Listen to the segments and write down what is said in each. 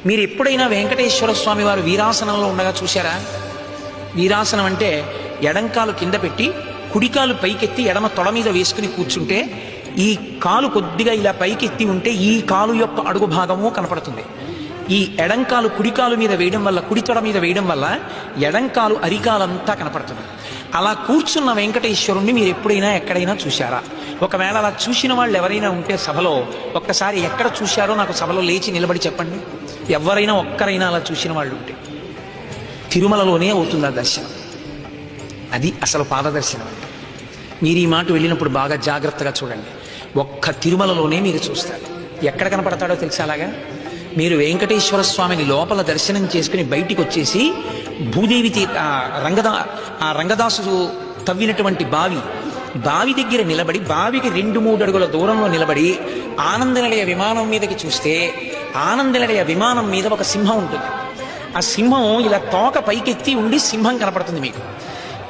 మీరు ఎప్పుడైనా వెంకటేశ్వర స్వామి వారు వీరాసనంలో ఉండగా చూశారా? వీరాసనం అంటే ఎడంకాలు కింద పెట్టి కుడికాలు పైకెత్తి ఎడమ తొడ మీద వేసుకుని కూర్చుంటే ఈ కాలు కొద్దిగా ఇలా పైకెత్తి ఉంటే ఈ కాలు యొక్క అడుగు భాగము కనపడుతుంది. ఈ ఎడంకాలు కుడికాలు మీద వేయడం వల్ల, కుడి తొడ మీద వేయడం వల్ల ఎడంకాలు అరికాలంతా కనపడుతుంది. అలా కూర్చున్న వెంకటేశ్వరుణ్ణి మీరు ఎప్పుడైనా ఎక్కడైనా చూశారా? ఒకవేళ అలా చూసిన వాళ్ళు ఎవరైనా ఉంటే సభలో ఒక్కసారి ఎక్కడ చూశారో నాకు సభలో లేచి నిలబడి చెప్పండి. ఎవరైనా ఒక్కరైనా అలా చూసిన వాళ్ళు ఉంటే తిరుమలలోనే అవుతుంది ఆ దర్శనం. అది అసలు పాదదర్శనం అంటే. మీరు ఈ మాట వెళ్ళినప్పుడు బాగా జాగ్రత్తగా చూడండి. ఒక్క తిరుమలలోనే మీరు చూస్తారు. ఎక్కడ కనపడతాడో తెలుసా? అలాగా మీరు వెంకటేశ్వర స్వామిని లోపల దర్శనం చేసుకుని బయటికి వచ్చేసి భూదేవి రంగదాసు తవ్వినటువంటి బావి దగ్గర నిలబడి, బావికి 2-3 అడుగుల దూరంలో నిలబడి ఆనందనిలయ విమానం మీదకి చూస్తే ఆనందనిలయ విమానం మీద ఒక సింహం ఉంటుంది. ఆ సింహం ఇలా తోక పైకెత్తి ఉండి సింహం కనపడుతుంది మీకు.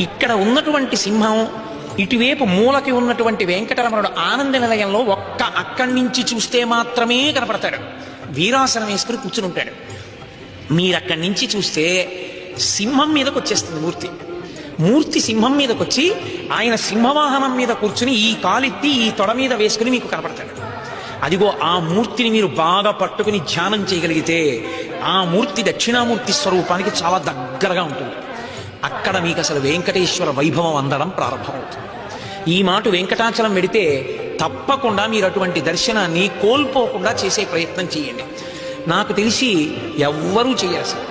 ఇక్కడ ఉన్నటువంటి సింహం ఇటువైపు మూలకి ఉన్నటువంటి వెంకటరమణుడు ఆనంద నిలయంలో అక్కడి నుంచి చూస్తే మాత్రమే కనపడతాడు. వీరాసనం వేసుకుని కూర్చుని ఉంటాడు. మీరు అక్కడి నుంచి చూస్తే సింహం మీదకి వచ్చేస్తుంది మూర్తి సింహం మీదకి వచ్చి ఆయన సింహవాహనం మీద కూర్చుని ఈ కాలెత్తి ఈ తొడ మీద వేసుకుని మీకు కనపడతాడు. అదిగో ఆ మూర్తిని మీరు బాగా పట్టుకుని ధ్యానం చేయగలిగితే ఆ మూర్తి దక్షిణామూర్తి స్వరూపానికి చాలా దగ్గరగా ఉంటుంది. అక్కడ మీకు అసలు వెంకటేశ్వర వైభవం అందడం ప్రారంభమవుతుంది. ఈ మాట వెంకటాచలం వెడితే తప్పకుండా మీరు అటువంటి దర్శనాన్ని కోల్పోకుండా చేసే ప్రయత్నం చేయండి. నాకు తెలిసి ఎవ్వరూ చేయరు అసలు.